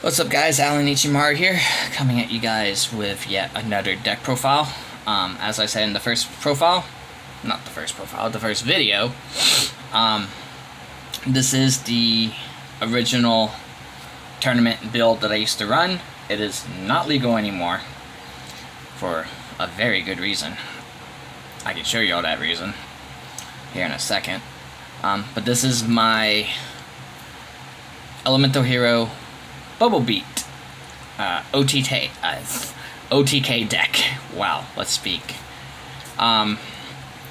What's up, guys? Alan Ichimaru here, coming at you guys with yet another deck profile. As I said in the first profile, not the first profile, the first video, this is the original tournament build that I used to run. It is not legal anymore for a very good reason. I can show you all that reason here in a second. But this is my Elemental Hero Bubble Beat OTK deck. Wow, let's speak. Y'all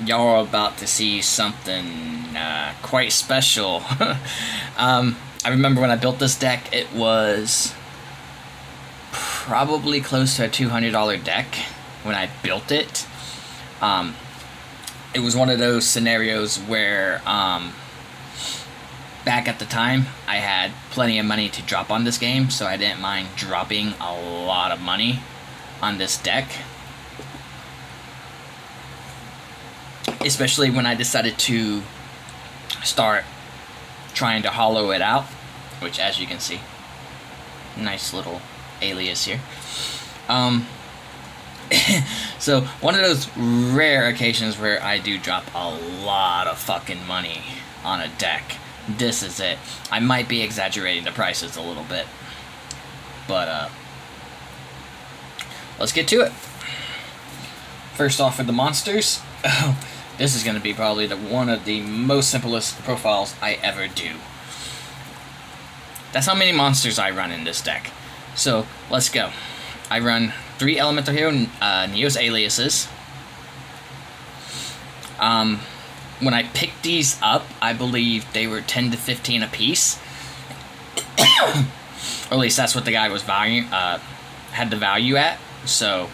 are about to see something quite special. I remember when I built this deck, it was probably close to a $200 deck when I built it. It was one of those scenarios where back at the time, I had plenty of money to drop on this game, so I didn't mind dropping a lot of money on this deck. Especially when I decided to start trying to hollow it out, which, as you can see, nice little alias here. So, one of those rare occasions where I do drop a lot of fucking money on a deck. This is it. I might be exaggerating the prices a little bit, but let's get to it. First off, for the monsters, this is going to be probably one of the most simplest profiles I ever do. That's how many monsters I run in this deck. So let's go. I run 3 Elemental Hero Neos Aliases. When I picked these up, I believe they were 10 to 15 a piece. Or at least that's what the guy was had the value at. So,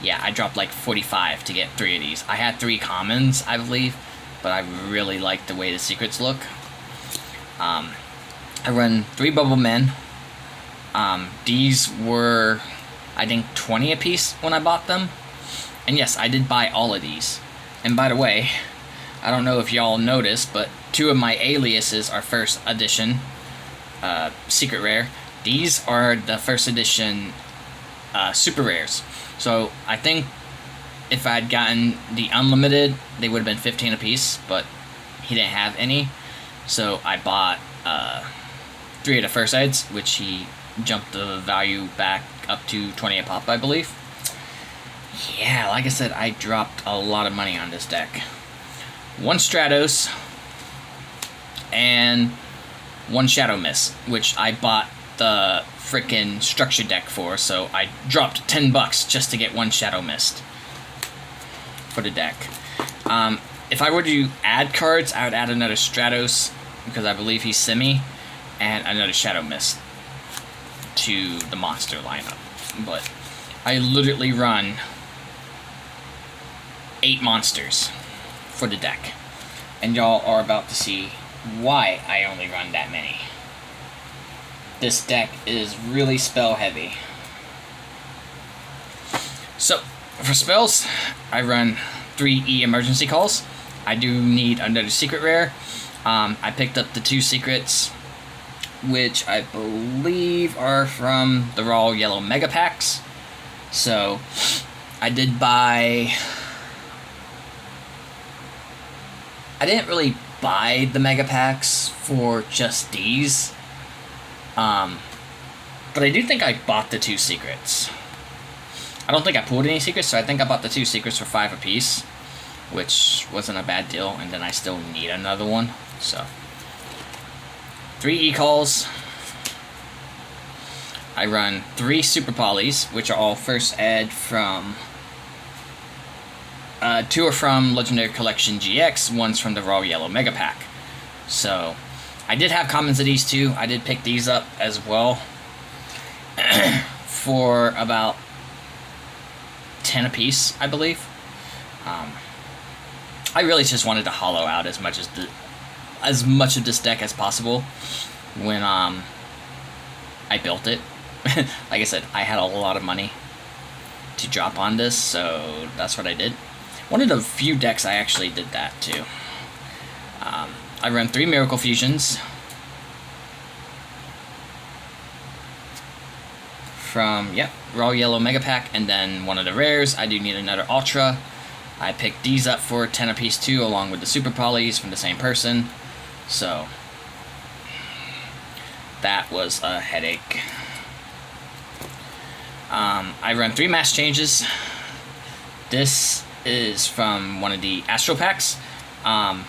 yeah, I dropped like 45 to get 3 of these. I had 3 commons, I believe, but I really like the way the secrets look. I run 3 Bubble Men. These were, I think, 20 a piece when I bought them. And yes, I did buy all of these. And by the way, I don't know if y'all noticed, but 2 of my aliases are first edition secret rare. These are the first edition super rares. So I think if I'd gotten the unlimited, they would have been 15 a piece, but he didn't have any. So I bought 3 of the first eds, which he jumped the value back up to 20 a pop, I believe. Yeah, like I said, I dropped a lot of money on this deck. 1 Stratos and 1 Shadow Mist, which I bought the frickin' structure deck for, so I dropped $10 just to get 1 Shadow Mist for the deck. If I were to add cards, I would add another Stratos, because I believe he's semi, and another Shadow Mist to the monster lineup. But I literally run 8 monsters for the deck, and y'all are about to see why I only run that many. This deck is really spell heavy. So for spells, I run 3 E emergency calls. I do need another secret rare. I picked up the 2 secrets, which I believe are from the Raw Yellow Mega Packs. So I did buy, I didn't really buy the Mega Packs for just these, but I do think I bought the 2 secrets. I don't think I pulled any secrets, so I think I bought the 2 secrets for 5 apiece, which wasn't a bad deal, and then I still need another one, so 3 E-calls. I run 3 Super Polys, which are all first ed from 2 are from Legendary Collection GX, 1's from the Raw Yellow Mega Pack. So I did have commons of these 2. I did pick these up as well for about 10 apiece, I believe. I really just wanted to hollow out as much of this deck as possible when I built it. Like I said, I had a lot of money to drop on this, so that's what I did. One of the few decks I actually did that too. I run 3 Miracle Fusions, from, yep, Raw Yellow Mega Pack, and then one of the rares. I do need another Ultra. I picked these up for 10 apiece too, along with the Super Polys from the same person. So, that was a headache. I run 3 mass changes. This is from one of the Astro Packs. I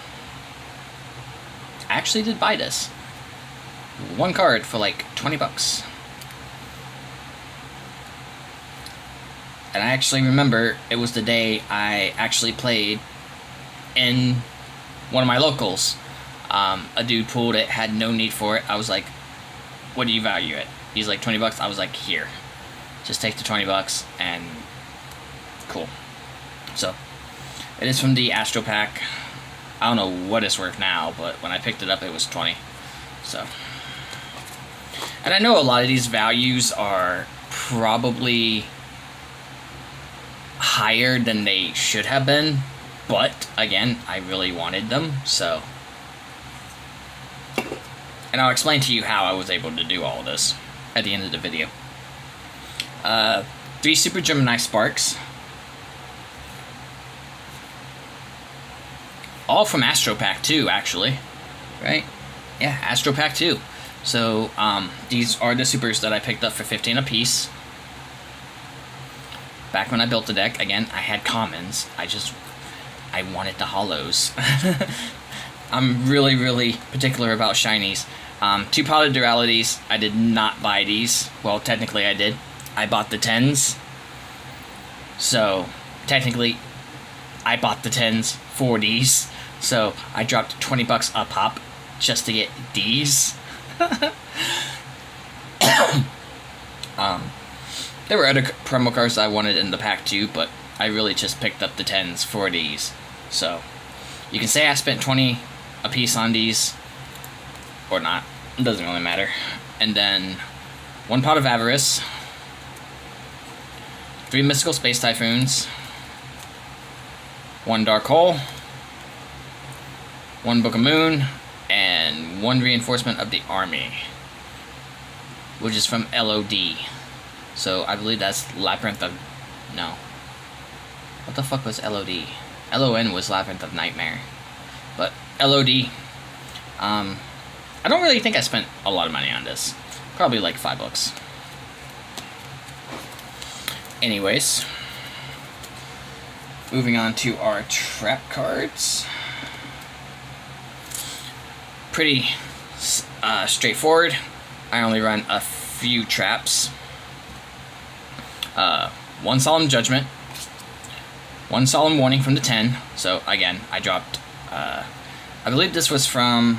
actually did buy this. 1 card for like 20 bucks. And I actually remember it was the day I actually played in one of my locals. A dude pulled it, had no need for it. I was like, what do you value it? He's like, 20 bucks. I was like, here. Just take the 20 bucks and cool. So, it is from the Astro Pack. I don't know what it's worth now, but when I picked it up, it was 20. So, and I know a lot of these values are probably higher than they should have been, but again, I really wanted them, so. And I'll explain to you how I was able to do all of this at the end of the video. 3 Super Gemini Sparks. All from Astro Pack 2, actually. Right? Yeah, Astro Pack 2. So, these are the supers that I picked up for 15 apiece. Back when I built the deck, again, I had commons. I wanted the holos. I'm really, really particular about shinies. 2 Potted Dualities. I did not buy these. Well, technically I did. I bought the 10s. So, technically, I bought the 10s for these. So, I dropped 20 bucks a pop just to get these. There were other promo cards I wanted in the pack too, but I really just picked up the 10s for these. So, you can say I spent 20 a piece on these, or not. It doesn't really matter. And then, 1 Pot of Avarice, 3 Mystical Space Typhoons, 1 Dark Hole, 1 Book of Moon, and 1 Reinforcement of the Army, which is from LOD. So I believe that's Labyrinth of... no. What the fuck was LOD? LON was Labyrinth of Nightmare. But LOD, I don't really think I spent a lot of money on this. Probably like 5 bucks. Anyways, moving on to our trap cards. Pretty straightforward. I only run a few traps. 1 Solemn Judgment, 1 Solemn Warning from the 10. So again, I dropped, I believe this was from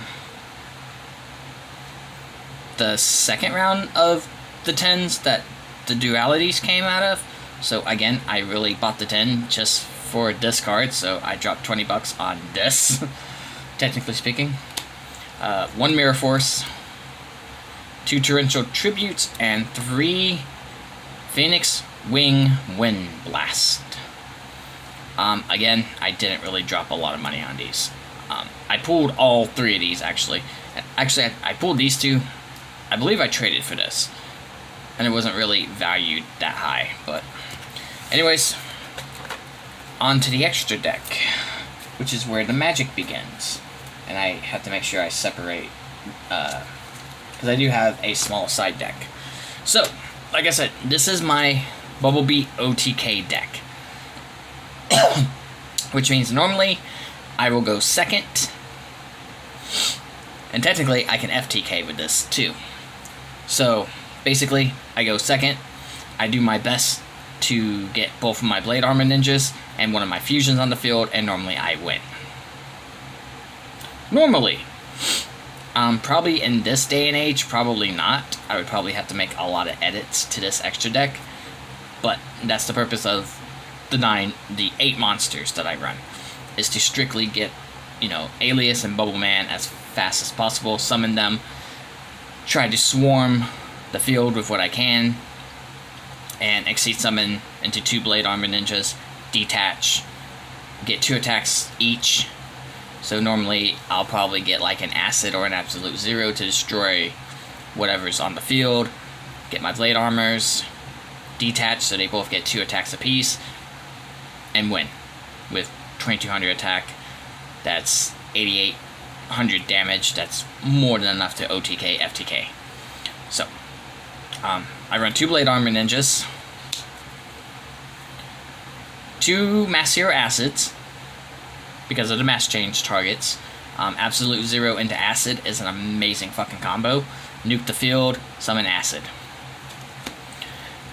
the second round of the 10s that the dualities came out of. So again, I really bought the 10 just for this card, so I dropped 20 bucks on this, technically speaking. 1 Mirror Force, 2 Torrential Tributes, and 3 Phoenix Wing Wind Blast. Again, I didn't really drop a lot of money on these. I pulled all 3 of these, actually. Actually, I pulled these 2. I believe I traded for this. And it wasn't really valued that high, but... anyways, on to the extra deck, which is where the magic begins. And I have to make sure I separate, because I do have a small side deck. So, like I said, this is my Bumblebee OTK deck. Which means normally I will go second. And technically I can FTK with this too. So basically I go second. I do my best to get both of my Blade Armor Ninjas and one of my fusions on the field, and normally I win. Normally. Probably in this day and age, probably not. I would probably have to make a lot of edits to this extra deck. But that's the purpose of the 8 monsters that I run. Is to strictly get, Alias and Bubble Man as fast as possible. Summon them. Try to swarm the field with what I can. And Exceed Summon into 2 Blade Armor Ninjas. Detach. Get 2 attacks each. So normally I'll probably get like an Acid or an Absolute Zero to destroy whatever's on the field. Get my Blade Armors. detach, so they both get 2 attacks apiece, and win with 2200 attack. That's 8800 damage. That's more than enough to OTK FTK. So I run 2 Blade Armor Ninjas, 2 Mass Hero Acids because of the mass change targets. Absolute Zero into Acid is an amazing fucking combo. Nuke the field, summon Acid.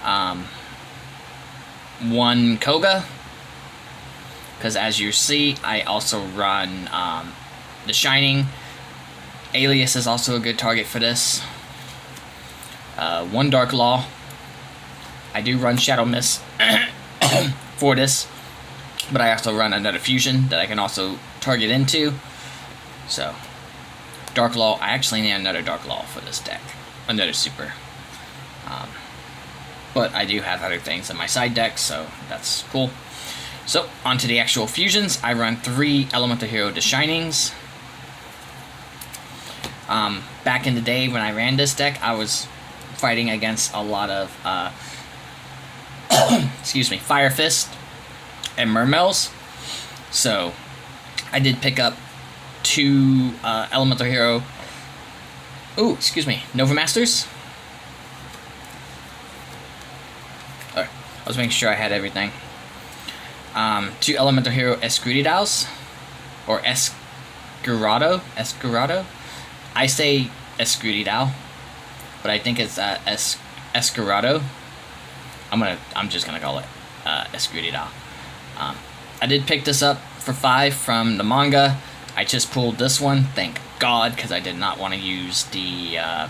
1 Koga, because as you see, I also run the Shining. Alias is also a good target for this. 1 Dark Law. I do run Shadow Mist for this, but I also run another fusion that I can also target into. So, Dark Law. I actually need another Dark Law for this deck. Another super. But I do have other things in my side deck, so that's cool. So, onto the actual fusions. I run 3 Elemental Hero The Shinings. Back in the day when I ran this deck, I was fighting against a lot of, excuse me, Fire Fist and Mermails. So, I did pick up 2 Elemental Hero, Nova Masters. Alright, I was making sure I had everything. 2 Elemental Hero Escuridals, or Escurado. I say Escuridal, but I think it's Escurado. I'm just gonna call it Escuridal. I did pick this up for 5 from the manga. I just pulled this one, thank God, because I did not want to use the, I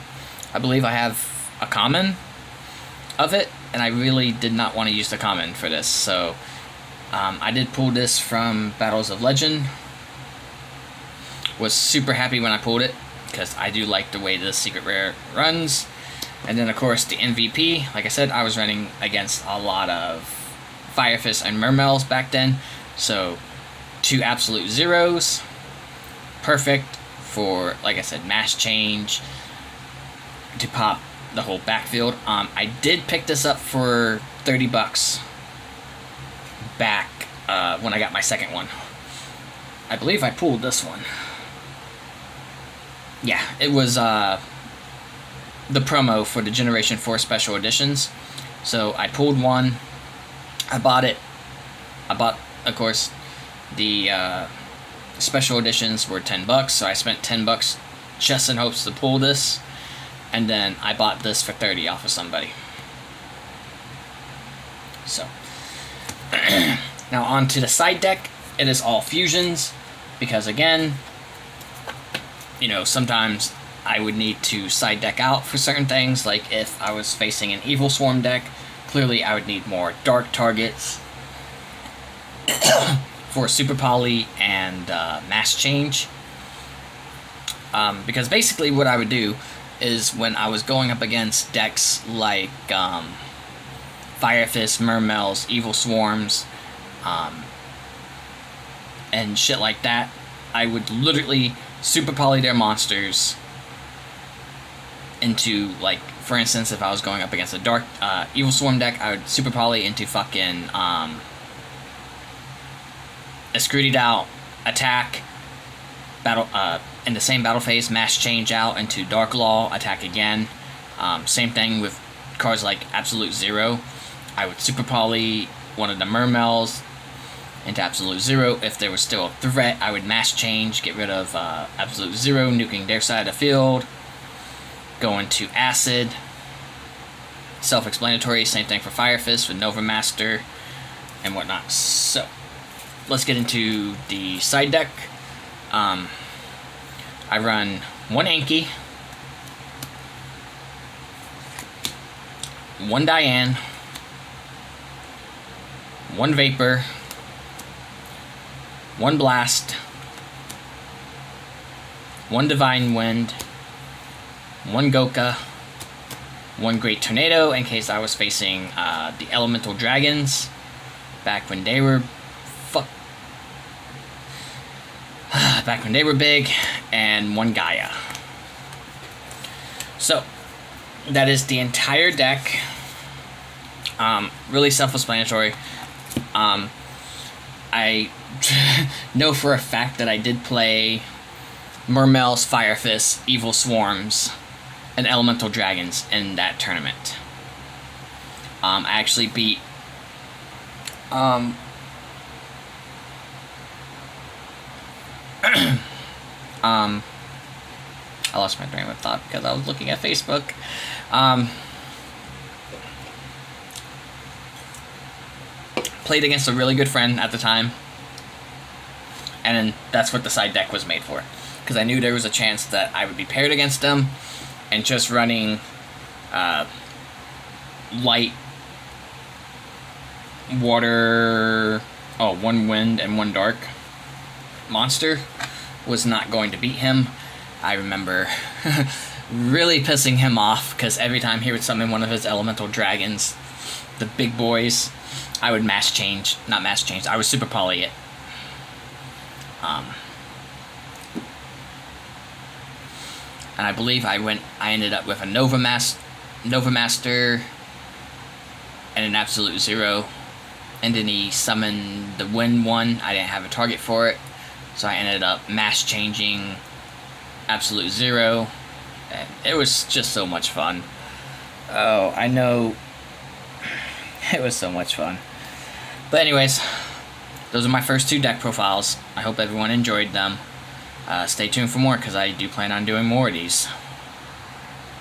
believe I have a common of it, and I really did not want to use the common for this, so I did pull this from Battles of Legend. Was super happy when I pulled it, because I do like the way this secret rare runs. And then of course the MVP, like I said, I was running against a lot of Fire Fist and Mermails back then, so 2 Absolute Zeros. Perfect for, like I said, mass change to pop the whole backfield. I did pick this up for $30 back when I got my second one. I believe I pulled this one. Yeah, it was the promo for the Generation 4 special editions. So I pulled one. I bought it. I bought, of course, the special editions were $10, so I spent $10 just in hopes to pull this, and then I bought this for $30 off of somebody. So now on to the side deck. It is all fusions, because again, you know, sometimes I would need to side deck out for certain things, like if I was facing an Evil Swarm deck, clearly I would need more dark targets for Super Poly and Mass Change. Because basically what I would do is when I was going up against decks like Fire Fist, Mermails, Evil Swarms, and shit like that, I would literally Super Poly their monsters into, like, for instance, if I was going up against a dark Evil Swarm deck, I would Super Poly into fucking Escruted out, attack, battle, in the same battle phase, mass change out into Dark Law, attack again. Same thing with cards like Absolute Zero. I would Super Poly one of the Mermails into Absolute Zero. If there was still a threat, I would mass change, get rid of Absolute Zero, nuking their side of the field, go into Acid. Self-explanatory, same thing for Fire Fist with Nova Master and whatnot. So, let's get into the side deck. I run 1 Anki, 1 Diane, 1 Vapor, 1 Blast, 1 Divine Wind, 1 Goka, 1 Great Tornado in case I was facing the Elemental Dragons back when they were big, and 1 Gaia. So that is the entire deck. Really self-explanatory. I know for a fact that I did play Mermel's Fire Fist, Evil Swarms, and Elemental Dragons in that tournament. I actually beat I lost my train of thought because I was looking at Facebook. Played against a really good friend at the time, and then that's what the side deck was made for, because I knew there was a chance that I would be paired against them, and just running light water, one wind and one dark monster was not going to beat him. I remember really pissing him off because every time he would summon one of his elemental dragons, the big boys, I would I would super poly it. And I believe I ended up with a Nova Master and an Absolute Zero, and then he summoned the Wind one. I didn't have a target for it, so I ended up mass changing Absolute Zero, and it was just so much fun. Oh, I know. It was so much fun. But anyways, those are my first 2 deck profiles. I hope everyone enjoyed them. Stay tuned for more, because I do plan on doing more of these.